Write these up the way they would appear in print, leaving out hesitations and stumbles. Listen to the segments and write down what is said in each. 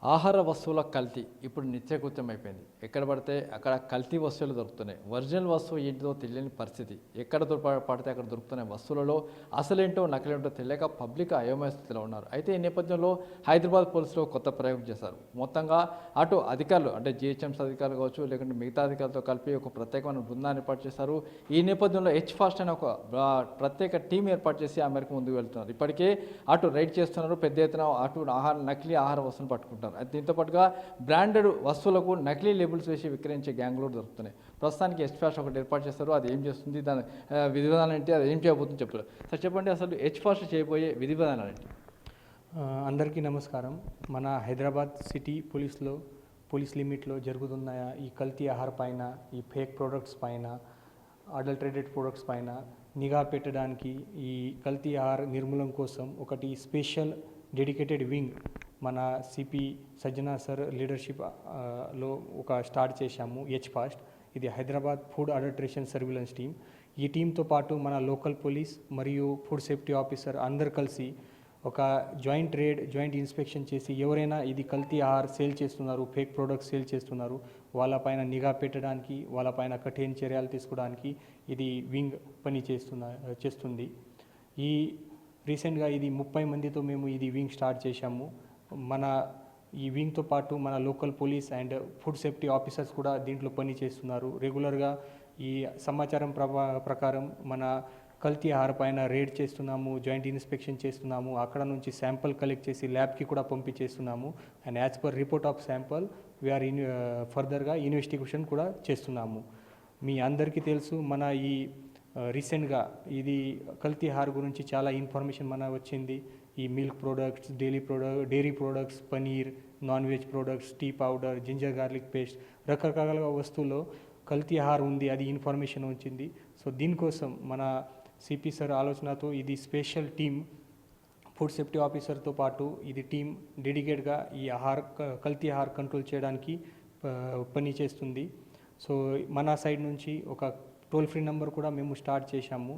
ఆహార వస్తువుల కల్తీ ఇప్పుడు నిత్యకృత్యం అయిపోయింది. ఎక్కడ పడితే అక్కడ కల్తీ వస్తువులు దొరుకుతున్నాయి. ఒరిజినల్ వస్తువు ఏంటిదో తెలియని పరిస్థితి. ఎక్కడ పడితే అక్కడ దొరుకుతున్న వస్తువులలో అసలేంటో నకలేంటో తెలియక పబ్లిక్ అయోమయ స్థితిలో ఉన్నారు. అయితే ఈ నేపథ్యంలో హైదరాబాద్ పోలీసులు కొత్త ప్రయోగం చేశారు. మొత్తంగా అటు అధికారులు అంటే జిహెచ్ఎంసీ అధికారులు కావచ్చు, లేకుంటే మిగతా అధికారులతో కలిపి ఒక ప్రత్యేకమైన బృందాన్ని ఏర్పాటు చేశారు. ఈ నేపథ్యంలో ఫాస్ట్ అనే ఒక ప్రత్యేక టీం ఏర్పాటు చేసి ఆ మేరకు ముందుకు వెళ్తున్నారు. ఇప్పటికే అటు రైడ్ చేస్తున్నారు, పెద్ద ఎత్తున అటు నకిలీ ఆహార వస్తువులు పట్టుకుంటారు. దీంతో పాటుగా బ్రాండెడ్ వస్తువులకు నకిలీ లేబుల్స్ వేసి విక్రయించే గ్యాంగ్లు దొరుకుతున్నాయి. ప్రస్తుతానికి ఫాస్ట్ ఒకటి ఏర్పాటు చేస్తారు. అది ఏం చేస్తుంది, దాని విధి విధానం ఏంటి, అది ఏం చేయబోతుందో చెప్తారు. సార్ చెప్పండి, అసలు ఫాస్ట్ చేయబోయే విధి విధానాలు ఏంటి? అందరికీ నమస్కారం. మన హైదరాబాద్ సిటీ పోలీస్ లిమిట్లో జరుగుతున్న ఈ కల్తీ ఆహార పైన, ఈ ఫేక్ ప్రోడక్ట్స్ పైన, అడల్టరేటెడ్ ప్రోడక్ట్స్ పైన నిఘా పెట్టడానికి, ఈ కల్తీ ఆహార నిర్మూలన కోసం ఒకటి స్పెషల్ డెడికేటెడ్ వింగ్ మన సిపి సజ్జనా సార్ లీడర్షిప్లో ఒక స్టార్ట్ చేశాము. ఫాస్ట్ ఇది Hyderabad food adulteration surveillance team. ఈ టీంతో పాటు మన లోకల్ పోలీస్ మరియు ఫుడ్ సేఫ్టీ ఆఫీసర్ అందరు కలిసి ఒక జాయింట్ ఇన్స్పెక్షన్ చేసి ఎవరైనా ఇది కల్తీ ఆహార సేల్ చేస్తున్నారు, ఫేక్ ప్రోడక్ట్స్ సేల్ చేస్తున్నారు, వాళ్ళపైన నిఘా పెట్టడానికి, వాళ్ళపైన కఠిన చర్యలు తీసుకోవడానికి ఇది వింగ్ పని చేస్తుంది. ఈ రీసెంట్గా ఇది 30 మందితో మేము ఇది వింగ్ స్టార్ట్ చేశాము. మన ఈ వింగ్తో పాటు మన local police and food safety officers కూడా దీంట్లో పని చేస్తున్నారు. రెగ్యులర్గా ఈ సమాచారం ప్రకారం మన కల్తీ ఆహార పైన రేడ్ చేస్తున్నాము, జాయింట్ ఇన్స్పెక్షన్ చేస్తున్నాము, అక్కడ నుంచి శాంపుల్ కలెక్ట్ చేసి ల్యాబ్కి కూడా పంపించేస్తున్నాము. And as per report of sample we are ఫర్దర్గా ఇన్వెస్టిగేషన్ కూడా చేస్తున్నాము. మీ అందరికీ తెలుసు, మన ఈ రీసెంట్గా ఇది కల్తీ ఆహార గురించి చాలా ఇన్ఫర్మేషన్ మన వచ్చింది. ఈ milk products, dairy products, paneer, non veg products, tea powder, ginger garlic paste, రకరకాల వస్తువుల్లో కల్తీ ఆహారం ఉంది, అది ఇన్ఫర్మేషన్ వచ్చింది. సో దీనికోసం మన సిపి సార్ ఆలోచనతో ఇది స్పెషల్ టీమ్ ఫుడ్ సేఫ్టీ ఆఫీసర్తో పాటు ఇది టీం డెడికేట్గా ఈ కల్తీ ఆహార కంట్రోల్ చేయడానికి పని చేస్తుంది. సో మన సైడ్ నుంచి ఒక టోల్ ఫ్రీ నెంబర్ కూడా మేము స్టార్ట్ చేశాము.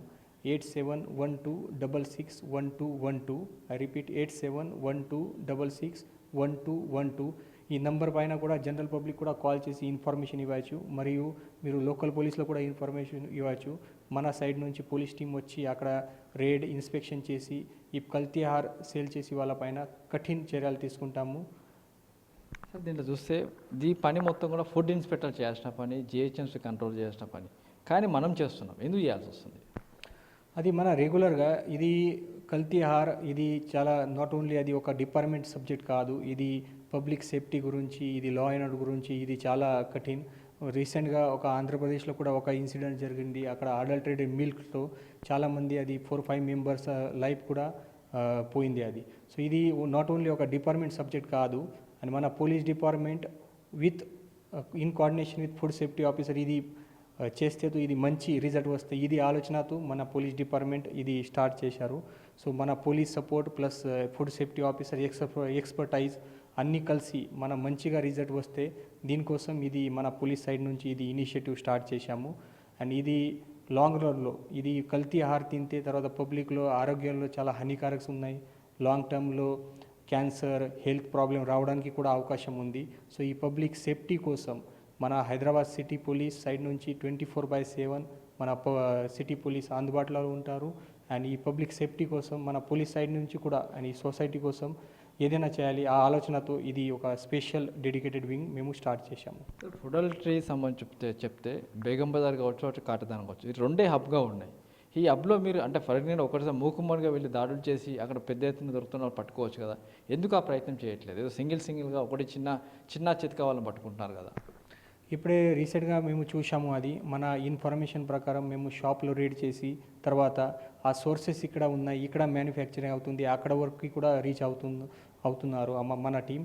8712661212. I repeat 8712661212. ఈ నెంబర్ పైన కూడా జనరల్ పబ్లిక్ కూడా కాల్ చేసి ఇన్ఫర్మేషన్ ఇవ్వచ్చు, మరియు మీరు లోకల్ పోలీస్లో కూడా ఇన్ఫర్మేషన్ ఇవ్వచ్చు. మన సైడ్ నుంచి పోలీస్ టీం వచ్చి అక్కడ రేడ్ ఇన్స్పెక్షన్ చేసి ఈ కల్తీ ఆహార్ సేల్ చేసి వాళ్ళపైన కఠిన చర్యలు తీసుకుంటాము. దీంట్లో చూస్తే ఈ పని మొత్తం కూడా ఫుడ్ ఇన్స్పెక్టర్ చేయాల్సిన పని, జిహెచ్ఎంసీ కంట్రోల్ చేయాల్సిన పని, కానీ మనం చేస్తున్నాం. ఎందుకు చేయాల్సి వస్తుంది? అది మన రెగ్యులర్గా ఇది కల్తీ ఆహార్ ఇది చాలా నాట్ ఓన్లీ అది ఒక డిపార్ట్మెంట్ సబ్జెక్ట్ కాదు, ఇది పబ్లిక్ సేఫ్టీ గురించి, ఇది లా అండ్ ఆర్డర్ గురించి ఇది చాలా కఠిన్. రీసెంట్గా ఒక ఆంధ్రప్రదేశ్లో కూడా ఒక ఇన్సిడెంట్ జరిగింది. అక్కడ అడల్టరేటెడ్ మిల్క్తో చాలామంది అది 4-5 మెంబర్స్ లైఫ్ కూడా పోయింది అది. సో ఇది నాట్ ఓన్లీ ఒక డిపార్ట్మెంట్ సబ్జెక్ట్ కాదు, అండ్ మన police department in coordination with food safety officer ఇది చేస్తే ఇది మంచి రిజల్ట్ వస్తాయి. ఇది ఆలోచనతో మన పోలీస్ డిపార్ట్మెంట్ ఇది స్టార్ట్ చేశారు. సో మన police support plus food safety officer expertise అన్నీ కలిసి మన మంచిగా రిజల్ట్ వస్తే దీనికోసం ఇది మన పోలీస్ సైడ్ నుంచి ఇది ఇనిషియేటివ్ స్టార్ట్ చేశాము. అండ్ ఇది లాంగ్ రన్లో ఇది కల్తీ ఆహార తింటే తర్వాత పబ్లిక్లో ఆరోగ్యంలో చాలా హానికారక్స్ ఉన్నాయి. లాంగ్ టర్మ్లో క్యాన్సర్, హెల్త్ ప్రాబ్లం రావడానికి కూడా అవకాశం ఉంది. సో ఈ పబ్లిక్ సేఫ్టీ కోసం మన హైదరాబాద్ సిటీ పోలీస్ సైడ్ నుంచి 24/7 మన సిటీ పోలీస్ అందుబాటులో ఉంటారు. అండ్ ఈ పబ్లిక్ సేఫ్టీ కోసం మన పోలీస్ సైడ్ నుంచి కూడా అండ్ ఈ సొసైటీ కోసం ఏదైనా చేయాలి, ఆ ఆలోచనతో ఇది ఒక స్పెషల్ డెడికేటెడ్ వింగ్ మేము స్టార్ట్ చేశాము. ఫుడ్ అడల్టరీ సంబంధించి చెప్తే బేగం బజార్ కావచ్చు, అటు కాటదాన్ కావచ్చు, ఈ రెండే హబ్గా ఉన్నాయి. ఈ హబ్లో మీరు అంటే ఫర్గ్గా ఒకటిసారి మూకుమ్మడిగా వెళ్ళి దాడులు చేసి అక్కడ పెద్ద ఎత్తున దొరుకుతున్న వాళ్ళు పట్టుకోవచ్చు కదా, ఎందుకు ఆ ప్రయత్నం చేయట్లేదు? ఏదో సింగిల్గా ఒకటి చిన్న చితక వాళ్ళని పట్టుకుంటున్నారు కదా. ఇప్పుడే రీసెంట్గా మేము చూసాము, అది మన ఇన్ఫర్మేషన్ ప్రకారం మేము షాప్లో రీడ్ చేసి తర్వాత ఆ సోర్సెస్ ఇక్కడ ఉన్నాయి, ఇక్కడ మ్యానుఫ్యాక్చరింగ్ అవుతుంది, అక్కడ వరకు కూడా రీచ్ అవుతున్నారు మన టీం.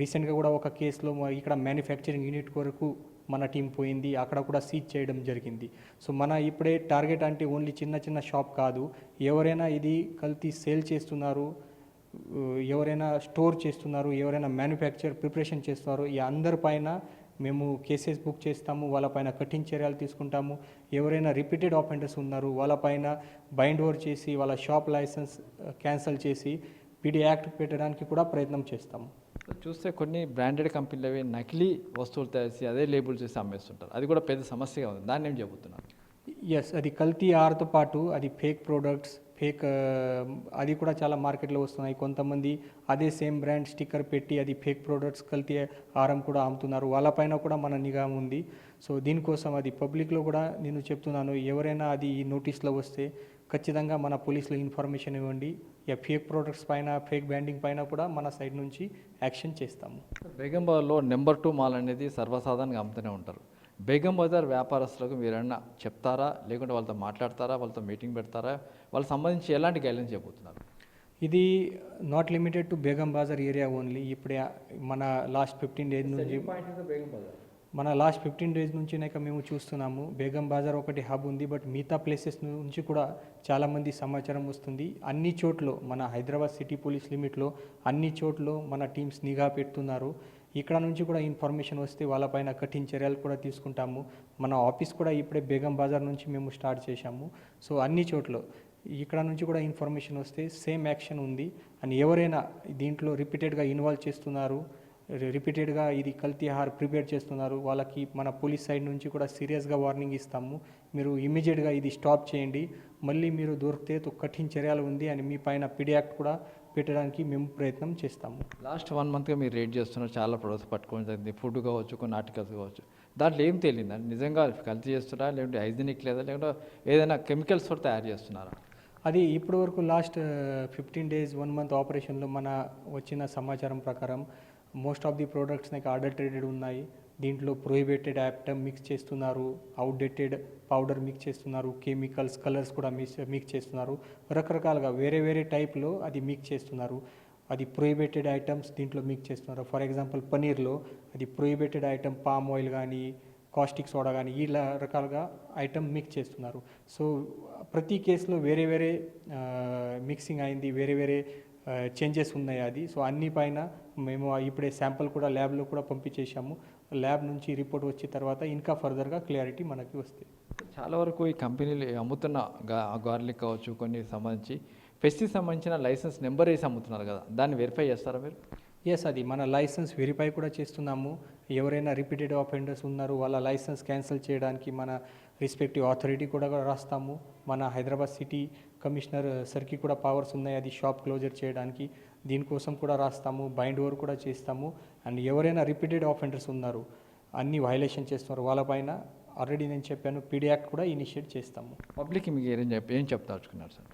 రీసెంట్గా కూడా ఒక కేసులో ఇక్కడ మ్యానుఫ్యాక్చరింగ్ యూనిట్ వరకు మన టీం పోయింది, అక్కడ కూడా సీజ్ చేయడం జరిగింది. సో మన ఇప్పుడే టార్గెట్ అంటే ఓన్లీ చిన్న షాప్ కాదు, ఎవరైనా ఇది కల్తీ సేల్ చేస్తున్నారు, ఎవరైనా స్టోర్ చేస్తున్నారు, ఎవరైనా ప్రిపరేషన్ చేస్తున్నారు, ఈ అందరిపైన మేము కేసెస్ బుక్ చేస్తాము, వాళ్ళపైన కఠిన చర్యలు తీసుకుంటాము. ఎవరైనా రిపీటెడ్ ఆఫెండర్స్ ఉన్నారు వాళ్ళపైన బైండ్ ఓవర్ చేసి వాళ్ళ షాప్ లైసెన్స్ క్యాన్సిల్ చేసి పీడీ యాక్ట్ పెట్టడానికి కూడా ప్రయత్నం చేస్తాము. చూస్తే కొన్ని బ్రాండెడ్ కంపెనీలు అవి నకిలీ వస్తువులు తయారు చేసి అదే లేబుల్ చేసి అమ్మేస్తుంటారు. అది కూడా పెద్ద సమస్యగా ఉంది. దాన్ని ఏం చెబుతున్నారు? ఎస్, అది కల్తీ ఆహారతో పాటు అది ఫేక్ ప్రోడక్ట్స్, ఫేక్ అది కూడా చాలా మార్కెట్లో వస్తున్నాయి. కొంతమంది అదే సేమ్ బ్రాండ్ స్టిక్కర్ పెట్టి అది ఫేక్ ప్రోడక్ట్స్ కల్తీ ఆహారం కూడా అమ్ముతున్నారు. వాళ్ళపైన కూడా మన నిఘా ఉంది. సో దీనికోసం అది పబ్లిక్లో కూడా నేను చెప్తున్నాను, ఎవరైనా అది ఈ నోటీస్లో వస్తే ఖచ్చితంగా మన పోలీసులో ఇన్ఫర్మేషన్ ఇవ్వండి. ఫేక్ ప్రోడక్ట్స్ పైన, ఫేక్ బ్రాండింగ్ పైన కూడా మన సైడ్ నుంచి యాక్షన్ చేస్తాము. బేగం బజార్లో నెంబర్ 2 మాల్ అనేది సర్వసాధారణంగా అమ్ముతూనే ఉంటారు. బేగం బజార్ వ్యాపారస్తులకు మీరన్నా చెప్తారా, లేకుంటే వాళ్ళతో మాట్లాడతారా, వాళ్ళతో మీటింగ్ పెడతారా, వాళ్ళకి సంబంధించి ఎలాంటి గైడ్లైన్స్ చెప్పబోతున్నారు? ఇది not limited to Begum బాజార్ area only. ఇప్పుడే మన లాస్ట్ 15 డేస్ నుంచి లాస్ట్ 15 డేస్ నుంచి మేము చూస్తున్నాము. బేగం బాజార్ ఒకటి హబ్ ఉంది, బట్ మిగతా ప్లేసెస్ నుంచి కూడా చాలామంది సమాచారం వస్తుంది. అన్ని చోట్ల మన హైదరాబాద్ సిటీ పోలీస్ లిమిట్లో అన్ని చోట్ల మన టీమ్స్ నిఘా పెడుతున్నారు. ఇక్కడ నుంచి కూడా ఇన్ఫర్మేషన్ వస్తే వాళ్ళపైన కఠిన చర్యలు కూడా తీసుకుంటాము. మన ఆఫీస్ కూడా ఇప్పుడే బేగం బాజార్ నుంచి మేము స్టార్ట్ చేశాము. సో అన్ని చోట్ల ఇక్కడ నుంచి కూడా ఇన్ఫర్మేషన్ వస్తే సేమ్ యాక్షన్ ఉంది. అండ్ ఎవరైనా దీంట్లో రిపీటెడ్గా ఇన్వాల్వ్ చేస్తున్నారు, రిపీటెడ్గా ఇది కల్తీ ఆహార్ ప్రిపేర్ చేస్తున్నారు, వాళ్ళకి మన పోలీస్ సైడ్ నుంచి కూడా సీరియస్గా వార్నింగ్ ఇస్తాము. మీరు ఇమీడియట్గా ఇది స్టాప్ చేయండి. మళ్ళీ మీరు దొరికితే కఠిన చర్యలు ఉంది అని మీ పైన పిడి యాక్ట్ కూడా పెట్టడానికి మేము ప్రయత్నం చేస్తాము. లాస్ట్ 1 మంత్గా మీరు రేట్ చేస్తున్నారు, చాలా ప్రొడక్ట్స్ పట్టుకోవడం జరిగింది. ఫుడ్ కావచ్చు, కొన్ని ఆర్టికల్స్ కావచ్చు. దాంట్లో ఏం తేలిందండి? నిజంగా కల్తీ చేస్తున్నారా, లేకుంటే హైజీనిక్ లేదా, లేకుంటే ఏదైనా కెమికల్స్ తోటి తయారు చేస్తున్నారా? అది ఇప్పటి వరకు లాస్ట్ 15 డేస్ 1 మంత్ ఆపరేషన్లో మన వచ్చిన సమాచారం ప్రకారం most of the products adulterated ఉన్నాయి. దీంట్లో ప్రొహిబిటెడ్ ఐటమ్ మిక్స్ చేస్తున్నారు, అవుట్డేటెడ్ పౌడర్ మిక్స్ చేస్తున్నారు, కెమికల్స్, కలర్స్ కూడా మిక్స్ చేస్తున్నారు. రకరకాలుగా వేరే వేరే టైప్లో అది మిక్స్ చేస్తున్నారు. అది ప్రొహిబిటెడ్ ఐటమ్స్ దీంట్లో మిక్స్ చేస్తున్నారు. ఫర్ ఎగ్జాంపుల్ పనీర్లో అది ప్రొహిబిటెడ్ ఐటమ్ పామ్ ఆయిల్ కానీ, కాస్టిక్ సోడా కానీ ఇలా రకాలుగా ఐటమ్ మిక్స్ చేస్తున్నారు. సో ప్రతి కేసులో వేరే వేరే మిక్సింగ్ అయింది, వేరే వేరే చేంజెస్ ఉన్నాయి అది. సో అన్ని పైన మేము ఇప్పుడే శాంపుల్ కూడా ల్యాబ్లో కూడా పంపించేసాము. ల్యాబ్ నుంచి రిపోర్ట్ వచ్చిన తర్వాత ఇంకా ఫర్దర్గా క్లారిటీ మనకి వస్తాయి. చాలా వరకు ఈ కంపెనీలు అమ్ముతున్న గార్లిక్ కావచ్చు, కొన్ని సంబంధించి పెస్టికి సంబంధించిన లైసెన్స్ నెంబర్ వేసి అమ్ముతున్నారు కదా, దాన్ని వెరిఫై చేస్తారా మీరు? ఎస్, అది మన లైసెన్స్ వెరిఫై కూడా చేస్తున్నాము. ఎవరైనా రిపీటెడ్ ఆఫెండర్స్ ఉన్నారు వాళ్ళ లైసెన్స్ క్యాన్సిల్ చేయడానికి మన రెస్పెక్టివ్ అథారిటీ కూడా రాస్తాము. మన హైదరాబాద్ సిటీ కమిషనర్ సర్కి కూడా పవర్స్ ఉన్నాయి అది షాప్ క్లోజర్ చేయడానికి. దీనికోసం కూడా రాస్తాము, బైండ్ ఓవర్ కూడా చేస్తాము. అండ్ ఎవరైనా రిపీటెడ్ ఆఫెండర్స్ ఉన్నారు, అన్ని వైలేషన్ చేస్తున్నారు, వాళ్ళపైన ఆల్రెడీ నేను చెప్పాను పీడీ యాక్ట్ కూడా ఇనిషియేట్ చేస్తాము. పబ్లిక్కి మీకు ఏం చెప్తాచుకున్నారు సార్?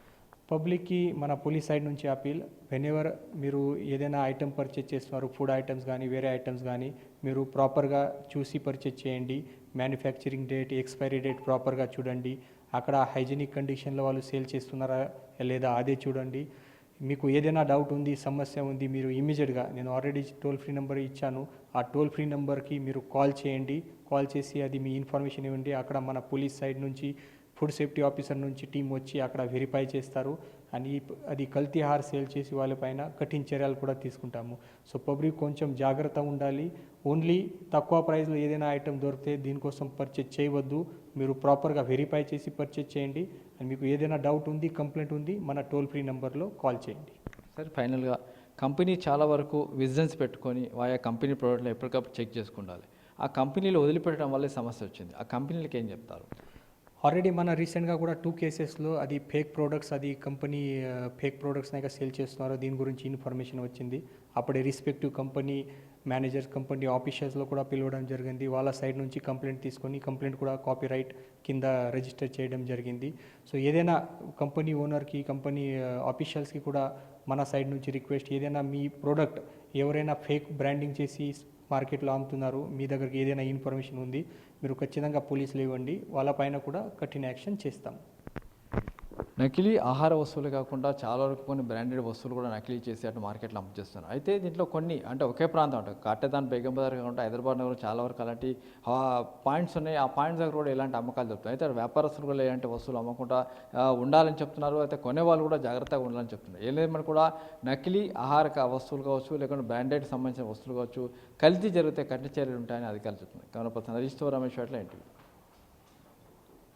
పబ్లిక్కి మన పోలీస్ సైడ్ నుంచి అపీల్, వెనెవర్ మీరు ఏదైనా ఐటమ్ పర్చేజ్ చేస్తున్నారు, ఫుడ్ ఐటమ్స్ కానీ వేరే ఐటమ్స్ కానీ, మీరు ప్రాపర్గా చూసి పర్చేజ్ చేయండి. మ్యానుఫ్యాక్చరింగ్ డేట్, ఎక్స్పైరీ డేట్ ప్రాపర్గా చూడండి. అక్కడ హైజీనిక్ కండిషన్లో వాళ్ళు సేల్ చేస్తున్నారా లేదా అదే చూడండి. మీకు ఏదైనా డౌట్ ఉంది, సమస్య ఉంది, మీరు ఇమీడియట్గా నేను ఆల్రెడీ టోల్ ఫ్రీ నెంబర్ ఇచ్చాను, ఆ టోల్ ఫ్రీ నెంబర్కి మీరు కాల్ చేయండి. కాల్ చేసి అది మీ ఇన్ఫర్మేషన్ ఇవ్వండి. అక్కడ మన పోలీస్ సైడ్ నుంచి ఫుడ్ సేఫ్టీ ఆఫీసర్ నుంచి టీం వచ్చి అక్కడ వెరిఫై చేస్తారు. అండ్ అది కల్తీ ఆహార్ సేల్ చేసి వాళ్ళపైన కఠిన చర్యలు కూడా తీసుకుంటాము. సో పబ్లిక్ కొంచెం జాగ్రత్త ఉండాలి. ఓన్లీ తక్కువ ప్రైస్లో ఏదైనా ఐటమ్ దొరికితే దీనికోసం పర్చేజ్ చేయవద్దు. మీరు ప్రాపర్గా వెరిఫై చేసి పర్చేజ్ చేయండి. అండ్ మీకు ఏదైనా డౌట్ ఉంది, కంప్లైంట్ ఉంది, మన టోల్ ఫ్రీ నెంబర్లో కాల్ చేయండి. సార్ ఫైనల్గా కంపెనీ చాలా వరకు విజిలెన్స్ పెట్టుకొని ఆయా కంపెనీ ప్రోడక్ట్లు ఎప్పటికప్పుడు చెక్ చేసుకుండాలి. ఆ కంపెనీలు వదిలిపెట్టడం వల్లే సమస్య వచ్చింది. ఆ కంపెనీలకు ఏం చెప్తారు? ఆల్రెడీ మన రీసెంట్గా కూడా 2 కేసెస్లో అది ఫేక్ ప్రోడక్ట్స్, అది కంపెనీ ఫేక్ ప్రోడక్ట్స్ని సేల్ చేస్తున్నారు, దీని గురించి ఇన్ఫర్మేషన్ వచ్చింది. అప్పుడే రెస్పెక్టివ్ కంపెనీ మేనేజర్స్, కంపెనీ ఆఫీషియల్స్లో కూడా పిలవడం జరిగింది. వాళ్ళ సైడ్ నుంచి కంప్లైంట్ తీసుకొని కంప్లైంట్ కూడా కాపీరైట్ కింద రిజిస్టర్ చేయడం జరిగింది. సో ఏదైనా కంపెనీ ఓనర్కి, కంపెనీ ఆఫీషియల్స్కి కూడా మన సైడ్ నుంచి రిక్వెస్ట్, ఏదైనా మీ ప్రోడక్ట్ ఎవరైనా ఫేక్ బ్రాండింగ్ చేసి మార్కెట్లో అమ్ముతున్నారు, మీ దగ్గరికి ఏదైనా ఇన్ఫర్మేషన్ ఉంది, మీరు ఖచ్చితంగా పోలీసులు ఇవ్వండి. వాళ్ళపైన కూడా కఠిన యాక్షన్ చేస్తాం. నకిలీ ఆహార వస్తువులు కాకుండా చాలా వరకు కొన్ని బ్రాండెడ్ వస్తువులు కూడా నకిలీ చేసి అటు మార్కెట్లో అమ్మేస్తున్నారు. అయితే దీంట్లో కొన్ని అంటే ఒకే ప్రాంతం అంటే కాటేదాన్, బేగం బజార్ కాకుండా హైదరాబాద్ నగరంలో చాలా వరకు అలాంటి పాయింట్స్ ఉన్నాయి. ఆ పాయింట్స్ దగ్గర కూడా ఇలాంటి అమ్మకాలు జరుగుతాయి. అయితే వ్యాపారస్తులు కూడా ఇలాంటి వస్తువులు అమ్మకుండా ఉండాలని చెప్తున్నారు. అయితే కొనేవాళ్ళు కూడా జాగ్రత్తగా ఉండాలని చెప్తున్నారు. ఏదేమైనా కూడా నకిలీ ఆహార వస్తువులు కావచ్చు, లేకుంటే బ్రాండెడ్ సంబంధించిన వస్తువులు కావచ్చు, కల్తీ జరిగితే కఠిన చర్యలు ఉంటాయని అధికారులు చెప్తున్నారు. కమలపతి రమేష్ వాట్ల ఏంటి?